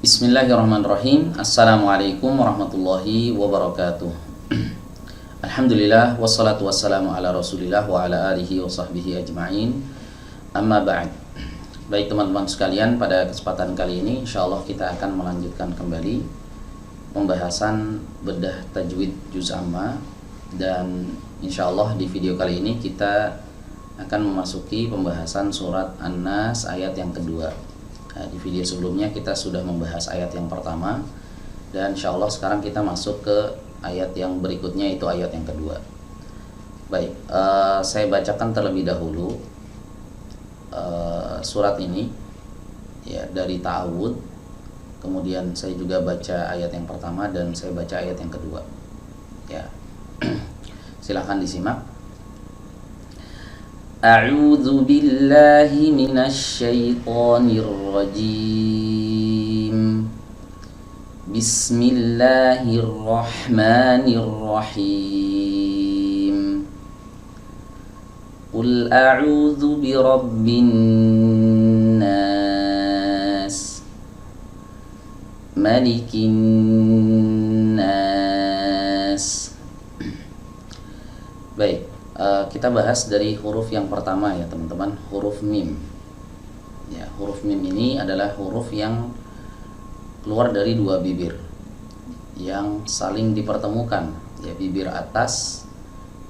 Bismillahirrahmanirrahim. Assalamualaikum warahmatullahi wabarakatuh. Alhamdulillah wassalatu wassalamu ala Rasulillah wa ala alihi wa sahbihi ajma'in. Amma ba'd. Baik teman-teman sekalian, pada kesempatan kali ini insyaallah kita akan melanjutkan kembali pembahasan bedah tajwid juz amma, dan insyaallah di video kali ini kita akan memasuki pembahasan surat An-Nas ayat yang kedua. Nah, di video sebelumnya kita sudah membahas ayat yang pertama, dan insya Allah sekarang kita masuk ke ayat yang berikutnya, itu ayat yang kedua. Baik, saya bacakan terlebih dahulu surat ini ya, dari ta'awud. Kemudian saya juga baca ayat yang pertama dan saya baca ayat yang kedua ya. Silakan disimak. A'udzu billahi minasy syaithanir rajim. Bismillahirrahmanirrahim. Qul a'udzu birabbin nas, malikin nas. Baik, kita bahas dari huruf yang pertama ya teman-teman, huruf mim. Ya, huruf mim ini adalah huruf yang keluar dari dua bibir yang saling dipertemukan, ya, bibir atas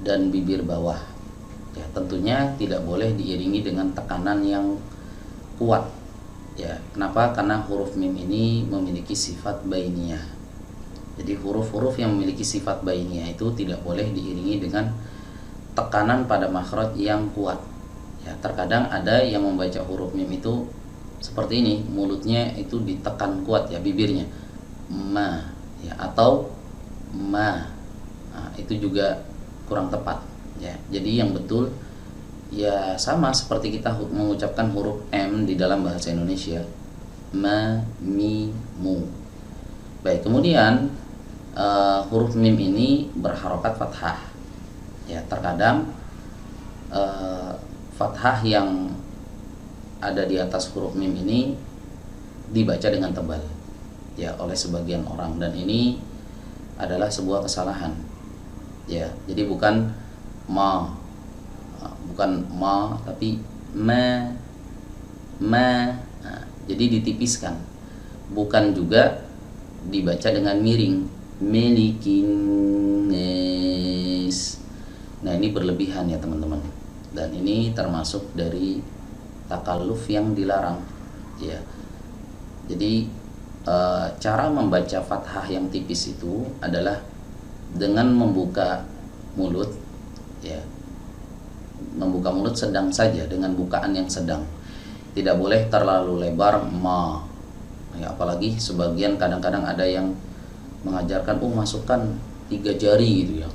dan bibir bawah. Ya, tentunya tidak boleh diiringi dengan tekanan yang kuat. Ya, kenapa? Karena huruf mim ini memiliki sifat bainiyah. Jadi huruf-huruf yang memiliki sifat bainiyah itu tidak boleh diiringi dengan tekanan pada makhraj yang kuat. Ya, terkadang ada yang membaca huruf mim itu seperti ini, mulutnya itu ditekan kuat ya, bibirnya ma ya, atau ma. Nah, itu juga kurang tepat ya. Jadi yang betul ya sama seperti kita mengucapkan huruf M di dalam bahasa Indonesia, ma, mi, mu. Baik, kemudian huruf mim ini berharokat fathah. Ya, terkadang fathah yang ada di atas huruf mim ini dibaca dengan tebal ya oleh sebagian orang, dan ini adalah sebuah kesalahan. Ya, jadi bukan ma, tapi ma. Nah, jadi ditipiskan. Bukan juga dibaca dengan miring, melikin nes. Nah, ini berlebihan ya teman-teman, dan ini termasuk dari takalluf yang dilarang ya. Jadi cara membaca fathah yang tipis itu adalah dengan membuka mulut ya, membuka mulut sedang saja, dengan bukaan yang sedang, tidak boleh terlalu lebar ma ya. Apalagi sebagian kadang-kadang ada yang mengajarkan masukkan 3 jari gitu ya.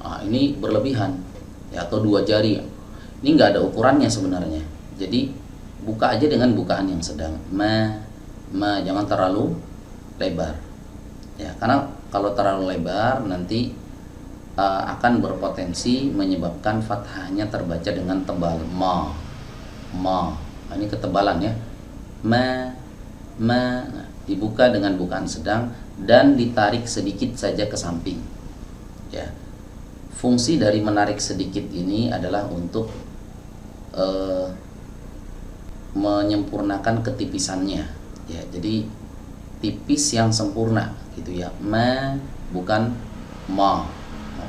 Nah, ini berlebihan ya, atau 2 jari. Ini nggak ada ukurannya sebenarnya. Jadi buka aja dengan bukaan yang sedang, ma, jangan terlalu lebar ya, karena kalau terlalu lebar nanti akan berpotensi menyebabkan fathahnya terbaca dengan tebal, ma. Nah, ini ketebalan ya, ma. Nah, dibuka dengan bukaan sedang dan ditarik sedikit saja ke samping ya. Fungsi dari menarik sedikit ini adalah untuk menyempurnakan ketipisannya ya. Jadi tipis yang sempurna gitu ya, ma, bukan ma. Nah,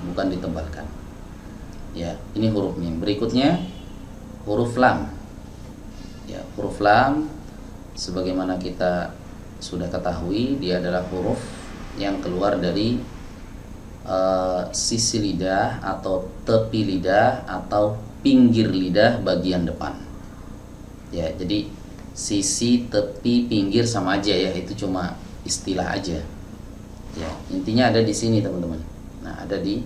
bukan ditebalkan ya. Ini huruf mim. Berikutnya huruf lam ya. Huruf lam sebagaimana kita sudah ketahui, dia adalah huruf yang keluar dari sisi lidah atau tepi lidah atau pinggir lidah bagian depan ya. Jadi sisi, tepi, pinggir sama aja ya, itu cuma istilah aja ya. Intinya ada di sini teman-teman. Nah, ada di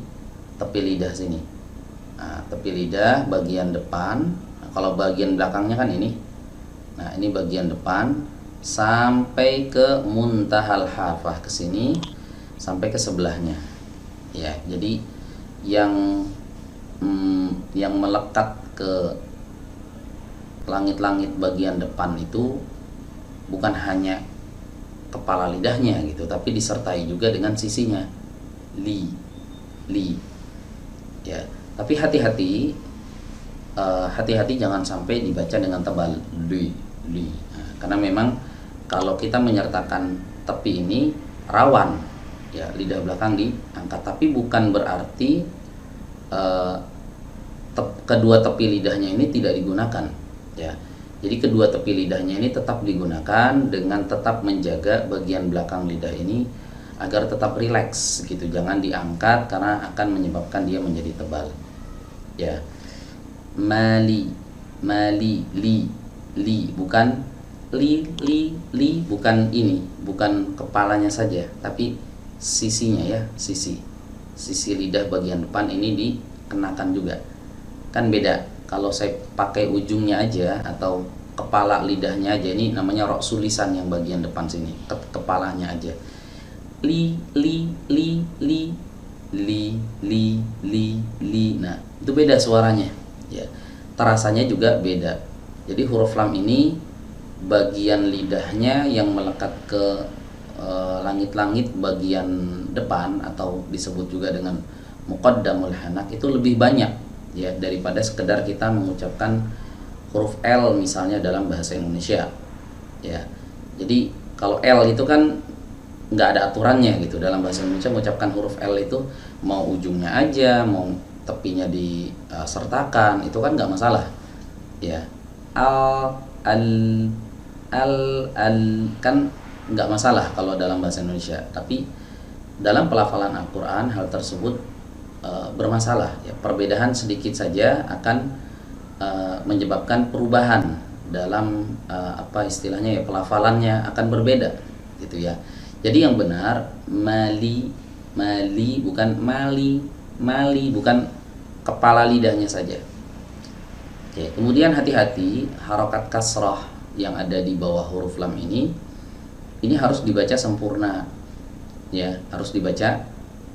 tepi lidah sini. Nah, tepi lidah bagian depan. Nah, kalau bagian belakangnya kan ini. Nah, ini bagian depan sampai ke muntahal hafah, ke sini sampai ke sebelahnya ya. Jadi yang melekat ke langit-langit bagian depan itu bukan hanya kepala lidahnya gitu, tapi disertai juga dengan sisinya, li, li, ya. Tapi hati-hati, hati-hati jangan sampai dibaca dengan tebal, li, li. Nah, karena memang kalau kita menyertakan tepi ini rawan, ya, lidah belakang diangkat, tapi bukan berarti kedua tepi lidahnya ini tidak digunakan, ya. Jadi kedua tepi lidahnya ini tetap digunakan dengan tetap menjaga bagian belakang lidah ini agar tetap rileks gitu, jangan diangkat karena akan menyebabkan dia menjadi tebal, ya. Mali, mali, li, bukan li, bukan ini, bukan kepalanya saja, tapi sisinya, ya, sisi lidah bagian depan ini dikenakan juga. Kan beda kalau saya pakai ujungnya aja atau kepala lidahnya aja, ini namanya roksul lisan yang bagian depan sini, kepalanya aja. Li. Nah, itu beda suaranya, ya. Terasanya juga beda. Jadi huruf lam ini bagian lidahnya yang melekat ke langit-langit bagian depan atau disebut juga dengan muqaddamul hanak itu lebih banyak, ya, daripada sekedar kita mengucapkan huruf L misalnya dalam bahasa Indonesia, ya. Jadi kalau L itu kan nggak ada aturannya gitu, dalam bahasa Indonesia mengucapkan huruf L itu mau ujungnya aja, mau tepinya disertakan, itu kan nggak masalah, ya. Al kan nggak masalah kalau dalam bahasa Indonesia, tapi dalam pelafalan Al-Quran hal tersebut bermasalah, ya. Perbedaan sedikit saja akan menyebabkan perubahan dalam apa istilahnya, ya, pelafalannya akan berbeda gitu, ya. Jadi yang benar mali bukan mali bukan kepala lidahnya saja. Oke, kemudian hati-hati harokat kasrah yang ada di bawah huruf lam ini harus dibaca sempurna, ya, harus dibaca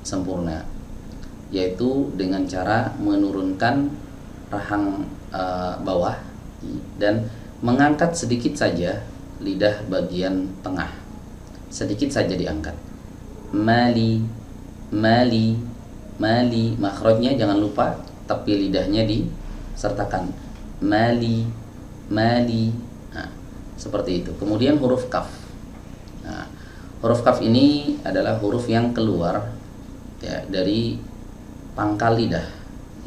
sempurna, yaitu dengan cara menurunkan rahang bawah dan mengangkat sedikit saja lidah bagian tengah, sedikit saja diangkat. Mali, makhrajnya jangan lupa tepi lidahnya disertakan, mali. Nah, seperti itu. Kemudian huruf kaf. Nah, huruf kaf ini adalah huruf yang keluar, ya, dari pangkal lidah,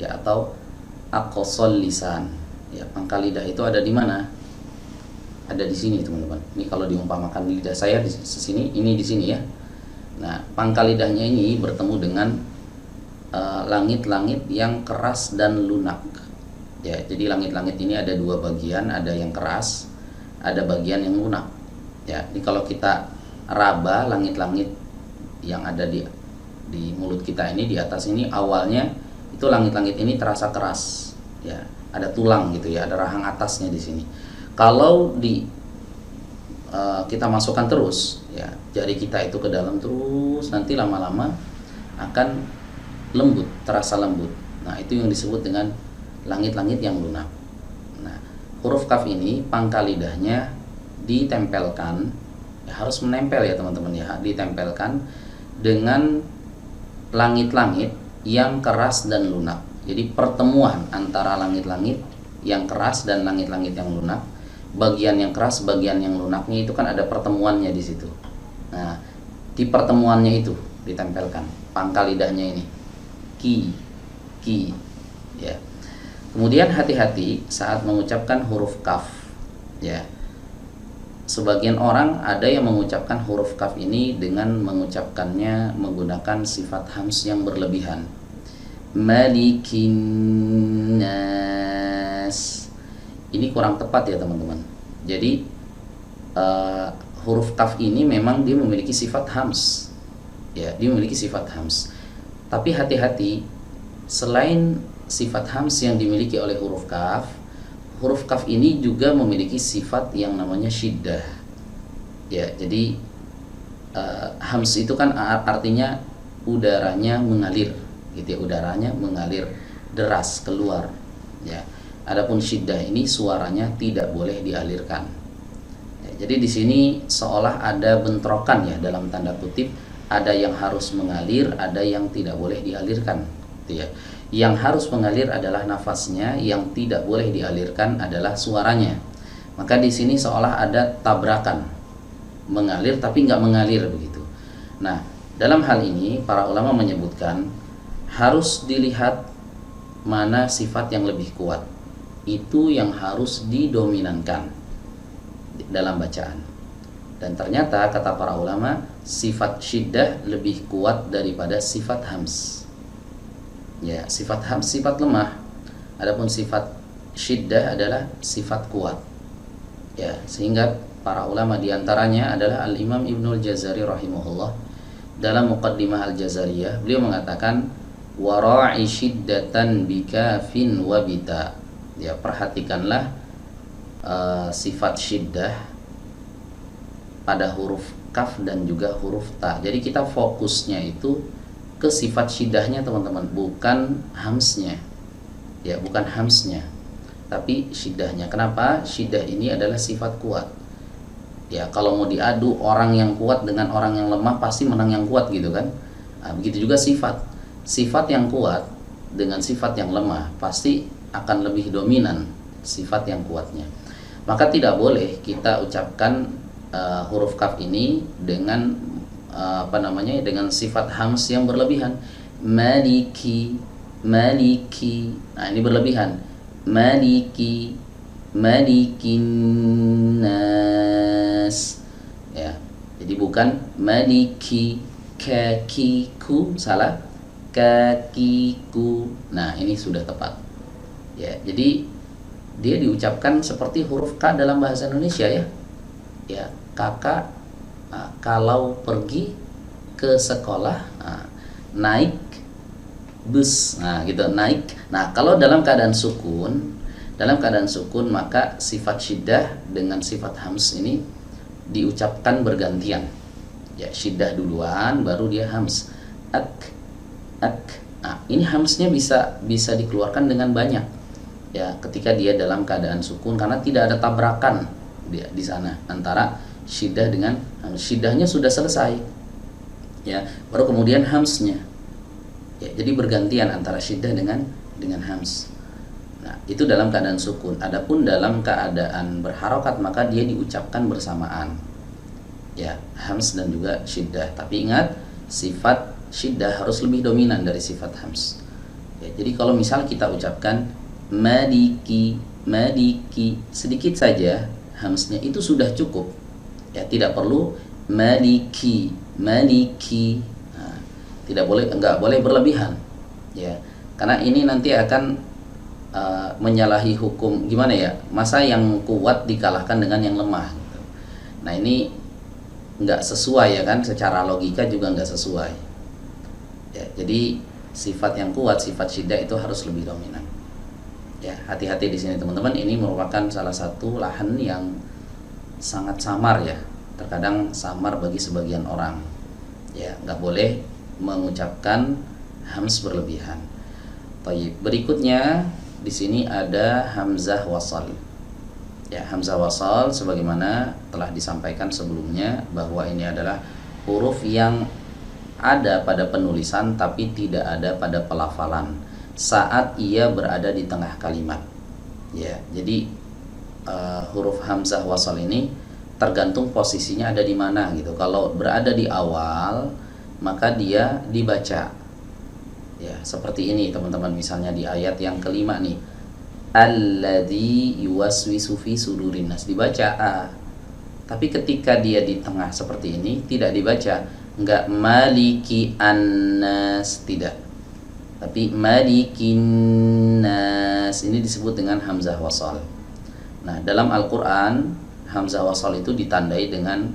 ya, atau aqsal lisan, ya. Pangkal lidah itu ada di mana? Ada di sini, teman-teman. Ini kalau diumpamakan lidah saya di sini, ini di sini, ya. Nah, pangkal lidahnya ini bertemu dengan langit-langit yang keras dan lunak, ya. Jadi langit-langit ini ada dua bagian, ada yang keras, ada bagian yang lunak, ya. Ini kalau kita raba langit-langit yang ada di mulut kita ini, di atas ini, awalnya itu langit-langit ini terasa keras, ya. Ada tulang gitu, ya, ada rahang atasnya di sini. Kalau kita masukkan terus, ya, jari kita itu ke dalam terus, nanti lama-lama akan lembut, terasa lembut. Nah, itu yang disebut dengan langit-langit yang lunak. Nah, huruf kaf ini pangkal lidahnya ditempelkan, ya, harus menempel, ya, teman-teman, ya, ditempelkan dengan langit-langit yang keras dan lunak. Jadi pertemuan antara langit-langit yang keras dan langit-langit yang lunak, bagian yang keras, bagian yang lunaknya itu kan ada pertemuannya di situ. Nah, di pertemuannya itu ditempelkan pangkal lidahnya ini, ki, ya. Kemudian hati-hati saat mengucapkan huruf kaf, ya. Sebagian orang ada yang mengucapkan huruf kaf ini dengan mengucapkannya menggunakan sifat hams yang berlebihan. Malikin nas. Ini kurang tepat, ya, teman-teman. Jadi huruf kaf ini memang dia memiliki sifat hams, ya, dia memiliki sifat hams. Tapi hati-hati, selain sifat hams yang dimiliki oleh huruf kaf ini juga memiliki sifat yang namanya syiddah, ya. Jadi hams itu kan artinya udaranya mengalir gitu, ya, udaranya mengalir deras keluar, ya. Adapun syiddah ini suaranya tidak boleh dialirkan. Ya, jadi di sini seolah ada bentrokan ya, dalam tanda kutip, ada yang harus mengalir, ada yang tidak boleh dialirkan, gitu ya. Yang harus mengalir adalah nafasnya, yang tidak boleh dialirkan adalah suaranya. Maka di sini seolah ada tabrakan, mengalir tapi nggak mengalir begitu. Nah, dalam hal ini para ulama menyebutkan harus dilihat mana sifat yang lebih kuat. Itu yang harus didominankan dalam bacaan. Dan ternyata kata para ulama, sifat syiddah lebih kuat daripada sifat hams. Ya, sifat hams sifat lemah. Adapun sifat syiddah adalah sifat kuat. Ya, sehingga para ulama diantaranya adalah Al-Imam Ibnul Jazari rahimahullah, dalam Muqaddimah Al-Jazariyah beliau mengatakan wara'i syiddatan bikafin wa bita. Ya, perhatikanlah sifat syiddah pada huruf kaf dan juga huruf ta. Jadi kita fokusnya itu ke sifat syiddahnya teman-teman, bukan hamsnya. Ya, bukan hamsnya, tapi syiddahnya. Kenapa? Syiddah ini adalah sifat kuat. Ya, kalau mau diadu orang yang kuat dengan orang yang lemah, pasti menang yang kuat gitu kan. Nah, begitu juga sifat yang kuat dengan sifat yang lemah pasti akan lebih dominan sifat yang kuatnya. Maka tidak boleh kita ucapkan huruf kaf ini dengan dengan sifat hams yang berlebihan. Maliki, maliki. Nah, ini berlebihan. Maliki, malikin nas. Ya. Jadi bukan maliki, kakiku, salah. Kakiku. Nah, ini sudah tepat. Ya, jadi dia diucapkan seperti huruf K dalam bahasa Indonesia ya. Ya, kakak kalau pergi ke sekolah naik bus. Nah, gitu, naik. Nah, kalau dalam keadaan sukun, maka sifat syiddah dengan sifat hams ini diucapkan bergantian. Ya, syiddah duluan baru dia hams. Ak. Nah, ini hamsnya bisa dikeluarkan dengan banyak. Ya, ketika dia dalam keadaan sukun, karena tidak ada tabrakan dia di sana antara syiddah dengan hams. Syiddahnya sudah selesai. Ya, baru kemudian hamsnya. Ya, jadi bergantian antara syiddah dengan hams. Nah, itu dalam keadaan sukun. Adapun dalam keadaan berharokat, maka dia diucapkan bersamaan. Ya, hams dan juga syiddah. Tapi ingat, sifat syiddah harus lebih dominan dari sifat hams. Ya, jadi kalau misal kita ucapkan maliki, maliki, sedikit saja hamsnya itu sudah cukup. Ya, tidak perlu maliki, maliki. Nah, enggak boleh berlebihan. Ya, karena ini nanti akan menyalahi hukum gimana ya? Masa yang kuat dikalahkan dengan yang lemah gitu. Nah, ini enggak sesuai ya kan, secara logika juga enggak sesuai. Ya, jadi sifat yang kuat, sifat syiddah itu harus lebih dominan. Ya, hati-hati di sini teman-teman. Ini merupakan salah satu lahan yang sangat samar ya. Terkadang samar bagi sebagian orang. Ya, nggak boleh mengucapkan hams berlebihan. Baik, berikutnya di sini ada hamzah wasal. Ya, hamzah wasal sebagaimana telah disampaikan sebelumnya bahwa ini adalah huruf yang ada pada penulisan tapi tidak ada pada pelafalan saat ia berada di tengah kalimat. Ya, jadi huruf hamzah wasal ini tergantung posisinya ada di mana gitu. Kalau berada di awal, maka dia dibaca. Ya, seperti ini teman-teman, misalnya di ayat yang kelima nih. Alladzi yuwaswisu fi sudurin nas, dibaca a. Tapi ketika dia di tengah seperti ini tidak dibaca, enggak maliki annas, tidak. Tapi malikin nas ini disebut dengan hamzah wasal. Nah, dalam Al-Qur'an hamzah wasal itu ditandai dengan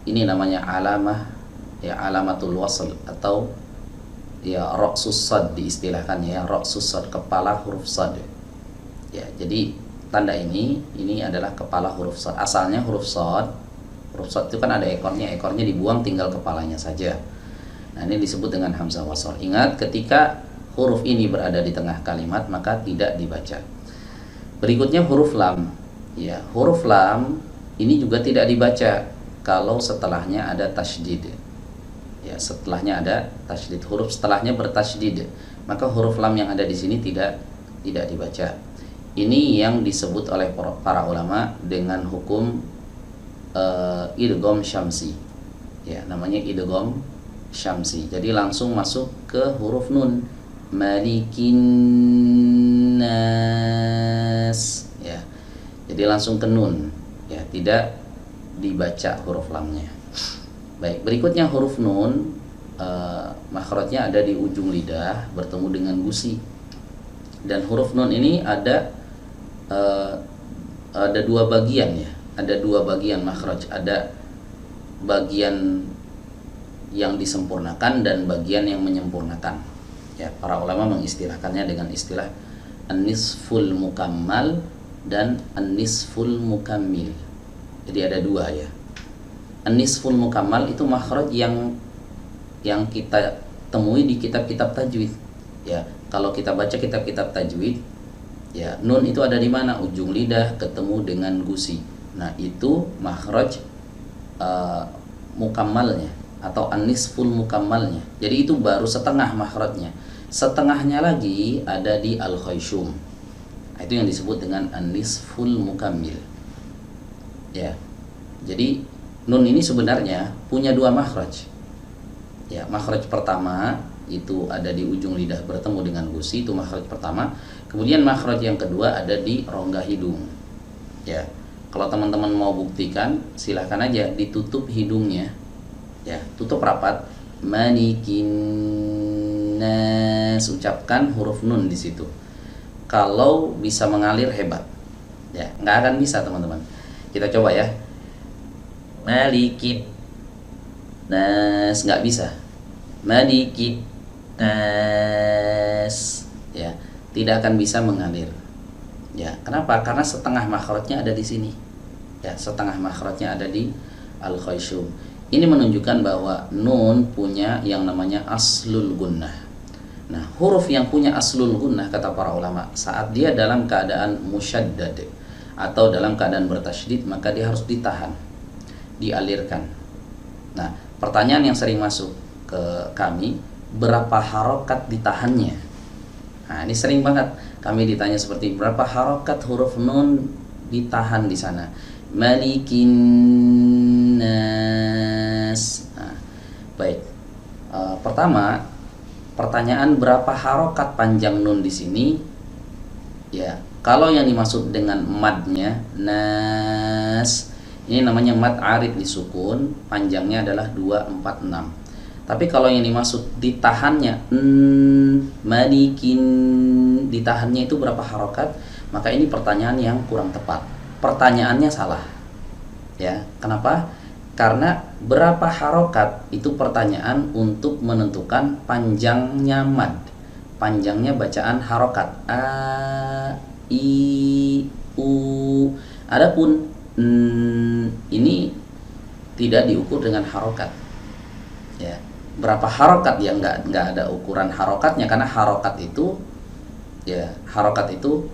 ini namanya alamah ya, alamatul wasl atau ya ra'sus sad diistilahkan ya, ra'sus sad, kepala huruf sad. Ya, jadi tanda ini adalah kepala huruf sad. Asalnya huruf sad itu kan ada ekornya dibuang, tinggal kepalanya saja. Nah, ini disebut dengan hamzah wasal. Ingat, ketika huruf ini berada di tengah kalimat maka tidak dibaca. Berikutnya huruf lam. Ya, huruf lam ini juga tidak dibaca kalau setelahnya ada tasydid. Ya, setelahnya ada tasydid, huruf setelahnya bertasydid, maka huruf lam yang ada di sini tidak dibaca. Ini yang disebut oleh para ulama dengan hukum idgham syamsi. Ya, namanya idgham syamsi. Jadi langsung masuk ke huruf nun, malikin nas. Ya. Jadi langsung ke nun. Ya, tidak dibaca huruf lamnya. Baik, berikutnya huruf nun, makhrajnya ada di ujung lidah bertemu dengan gusi. Dan huruf nun ini ada dua bagian ya, ada dua bagian makhraj, ada bagian yang disempurnakan dan bagian yang menyempurnakan. Ya, para ulama mengistilahkannya dengan istilah an-nisful mukammal dan an-nisful mukammil. Jadi ada dua ya. An-nisful mukammal itu makhraj yang kita temui di kitab-kitab tajwid. Ya, kalau kita baca kitab-kitab tajwid, ya, nun itu ada di mana? Ujung lidah ketemu dengan gusi. Nah, itu makhraj mukammalnya atau an-nisful mukammalnya. Jadi itu baru setengah makhrajnya. Setengahnya lagi ada di al-khayshum. Nah, itu yang disebut dengan an-nisful mukammil. Ya. Jadi nun ini sebenarnya punya dua makhraj. Ya, makhraj pertama itu ada di ujung lidah bertemu dengan gusi, itu makhraj pertama. Kemudian makhraj yang kedua ada di rongga hidung. Ya, kalau teman-teman mau buktikan, silahkan aja ditutup hidungnya. Ya, tutup rapat. Malikin nas, ucapkan huruf nun di situ. Kalau bisa mengalir hebat. Ya, nggak akan bisa teman-teman. Kita coba ya. Malikin nas, nggak bisa. Malikin nas, ya, tidak akan bisa mengalir. Ya, kenapa? Karena setengah makhrajnya ada di sini. Ya, setengah makhrajnya ada di al-khayshum. Ini menunjukkan bahwa nun punya yang namanya aslul gunnah. Nah, huruf yang punya aslul gunnah kata para ulama, saat dia dalam keadaan musyaddad atau dalam keadaan bertasydid, maka dia harus ditahan, dialirkan. Nah, pertanyaan yang sering masuk ke kami, berapa harokat ditahannya? Nah, ini sering banget kami ditanya seperti berapa harokat huruf nun ditahan di sana. Malikin nas. Nah, baik. Pertama, pertanyaan berapa harokat panjang nun di sini? Ya, kalau yang dimaksud dengan madnya nas, ini namanya mad arid disukun, panjangnya adalah 246. Tapi kalau yang dimaksud ditahannya malikin, ditahannya itu berapa harokat, maka ini pertanyaan yang kurang tepat. Pertanyaannya salah. Ya, kenapa? Karena berapa harokat itu pertanyaan untuk menentukan panjangnya mad, panjangnya bacaan harokat a, i, u. Adapun ini tidak diukur dengan harokat. Ya, berapa harokat ya, nggak ada ukuran harokatnya, karena harokat itu ya, harokat itu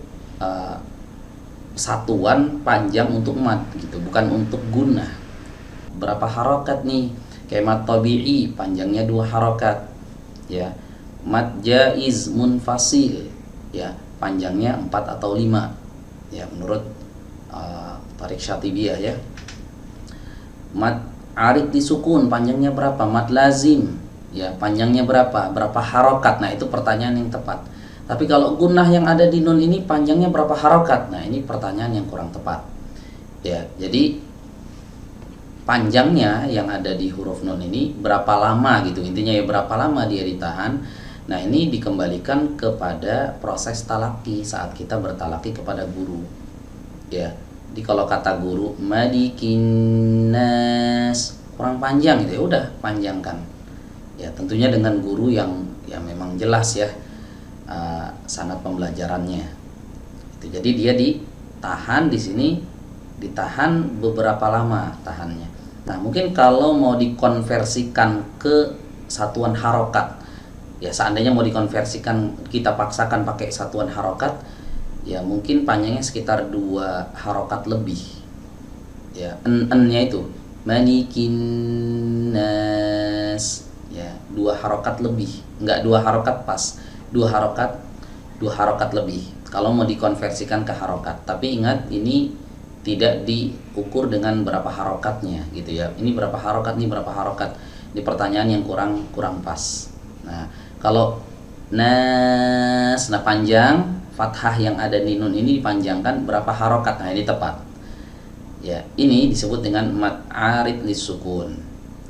satuan panjang untuk mad gitu, bukan untuk gunnah. Berapa harokat nih? Kayak mad tabi'i panjangnya 2 harokat. Ya, mad jaiz munfasil ya panjangnya 4 atau 5. Ya, menurut Tarik Syatibiyah ya. Mad arid disukun panjangnya berapa? Mad lazim ya panjangnya berapa? Berapa harokat? Nah, itu pertanyaan yang tepat. Tapi kalau gunnah yang ada di nun ini panjangnya berapa harokat? Nah, ini pertanyaan yang kurang tepat. Ya, jadi panjangnya yang ada di huruf nun ini berapa lama gitu, intinya ya, berapa lama dia ditahan. Nah, ini dikembalikan kepada proses talaki saat kita bertalaki kepada guru. Ya, jadi kalau kata guru malikin nas kurang panjang gitu, ya udah panjangkan. Ya, tentunya dengan guru yang memang jelas ya sanad pembelajarannya. Itu jadi dia ditahan di sini, ditahan beberapa lama tahannya. Nah, mungkin kalau mau dikonversikan ke satuan harokat, ya seandainya mau dikonversikan, kita paksakan pakai satuan harokat, ya mungkin panjangnya sekitar 2 harokat lebih, ya. En-nya itu malikin nas, ya 2 harokat lebih, nggak 2 harokat pas, 2 harokat, 2 harokat lebih kalau mau dikonversikan ke harokat. Tapi ingat, ini tidak diukur dengan berapa harokatnya gitu ya. Ini berapa harokat, ini berapa harokat. Ini pertanyaan yang kurang pas. Nah, kalau nas, nah panjang, fathah yang ada di nun ini dipanjangkan berapa harokat. Nah, ini tepat. Ya, ini disebut dengan mad arid lisukun.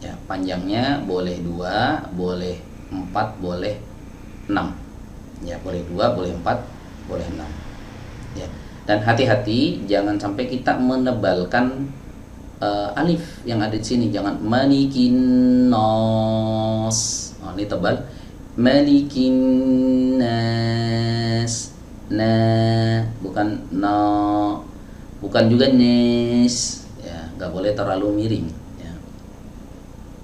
Ya, panjangnya boleh 2, boleh 4, boleh 6. Ya, boleh 2, boleh 4, boleh 6. Ya. Dan hati-hati jangan sampai kita menebalkan alif yang ada di sini. Jangan malikin nos. Oh, ini tebal. Malikin nas. Nah, bukan no, bukan juga nes. Ya, nggak boleh terlalu miring. Ya.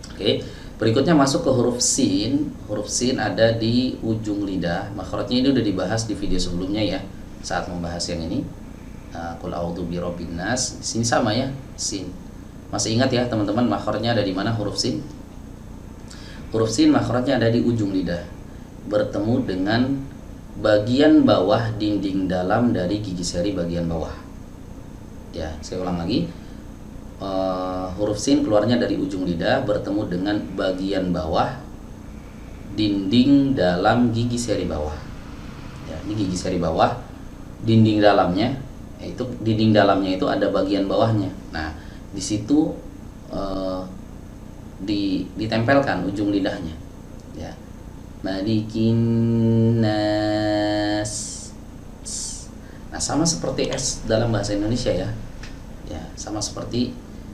Oke. Berikutnya masuk ke huruf sin. Huruf sin ada di ujung lidah. Makhrajnya ini udah dibahas di video sebelumnya ya, saat membahas yang ini. Qul a'udzu birabbin nas. Di sini sama ya, sin. Masih ingat ya teman-teman, makhrajnya ada di mana huruf sin? Huruf sin makhrajnya ada di ujung lidah, bertemu dengan bagian bawah dinding dalam dari gigi seri bagian bawah. Ya, saya ulang lagi. Huruf sin keluarnya dari ujung lidah, bertemu dengan bagian bawah dinding dalam gigi seri bawah. Ya, ini gigi seri bawah, dinding dalamnya, itu dinding dalamnya itu ada bagian bawahnya. Nah, di situ ditempelkan ujung lidahnya. Ya, malikin nas. Nah, sama seperti S dalam bahasa Indonesia ya. Ya, sama seperti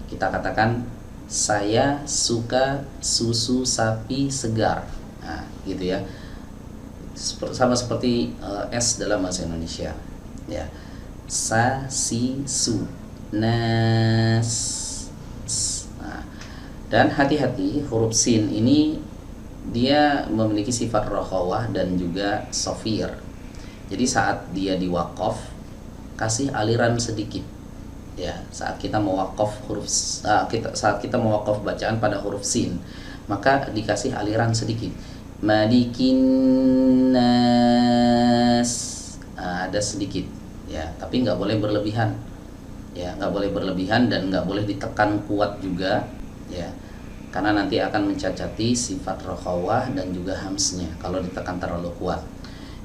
kita katakan saya suka susu sapi segar. Nah, gitu ya. Sama seperti S dalam bahasa Indonesia. Ya. Sa, si, su, nas. Nah, dan hati-hati, huruf sin ini dia memiliki sifat rokhawah dan juga sofir. Jadi saat dia diwaqaf, kasih aliran sedikit. Ya, saat kita mewakaf saat kita mewakaf bacaan pada huruf sin, maka dikasih aliran sedikit. Malikin nas, ada sedikit ya, tapi nggak boleh berlebihan. Ya, nggak boleh berlebihan dan nggak boleh ditekan kuat juga ya, karena nanti akan mencacati sifat rokhawah dan juga hamsnya kalau ditekan terlalu kuat.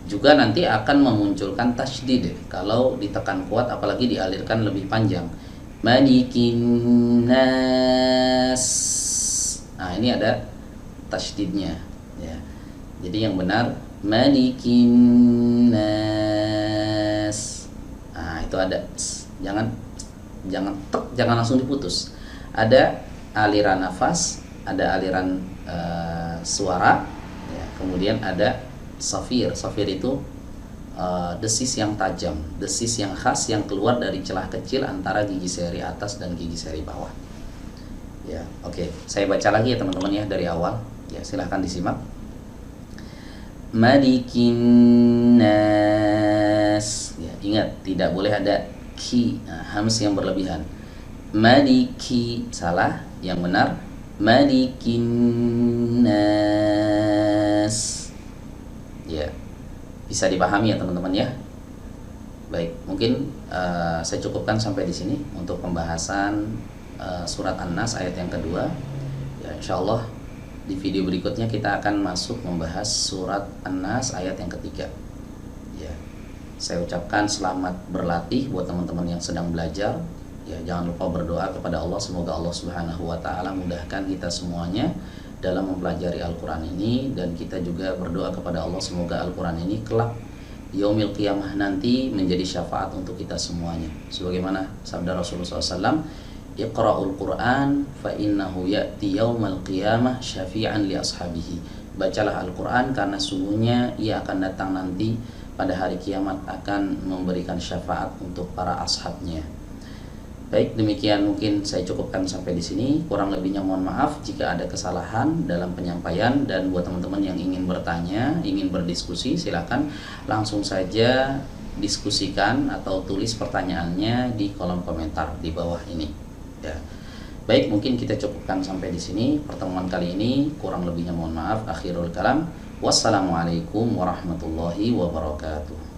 Juga nanti akan memunculkan tasydid kalau ditekan kuat, apalagi dialirkan lebih panjang. Malikin nas. Nah, ini ada tasydidnya ya. Jadi yang benar malikin nas. Nah, itu ada. Jangan langsung diputus. Ada aliran nafas, ada aliran suara ya. Kemudian ada safir. Safir itu desis yang tajam, desis yang khas yang keluar dari celah kecil antara gigi seri atas dan gigi seri bawah. Ya, oke. Saya baca lagi ya teman-teman ya dari awal. Ya, silahkan disimak. Malikin nas. Ya, ingat tidak boleh ada ki, hams yang berlebihan. Maliki salah, yang benar malikin nas. Ya, bisa dipahami ya teman-teman ya. Baik, mungkin saya cukupkan sampai di sini untuk pembahasan surat An-Nas ayat yang kedua. Ya, insyaallah di video berikutnya kita akan masuk membahas surat An-Nas ayat yang ketiga. Ya, saya ucapkan selamat berlatih buat teman-teman yang sedang belajar. Ya, jangan lupa berdoa kepada Allah, semoga Allah Subhanahu wa taala mudahkan kita semuanya dalam mempelajari Al-Quran ini, dan kita juga berdoa kepada Allah semoga Al-Quran ini kelak yaumil qiyamah nanti menjadi syafaat untuk kita semuanya, sebagaimana sabda Rasulullah SAW, Iqra'ul Quran fa innahu ya'ti yaumal qiyamah syafi'an li ashabihi. Bacalah Al-Quran karena sungguhnya ia akan datang nanti pada hari kiamat akan memberikan syafaat untuk para ashabnya. Baik, demikian mungkin saya cukupkan sampai di sini. Kurang lebihnya mohon maaf jika ada kesalahan dalam penyampaian, dan buat teman-teman yang ingin bertanya, ingin berdiskusi, silakan langsung saja diskusikan atau tulis pertanyaannya di kolom komentar di bawah ini ya. Baik, mungkin kita cukupkan sampai di sini pertemuan kali ini, kurang lebihnya mohon maaf. Akhirul kalam, wassalamualaikum warahmatullahi wabarakatuh.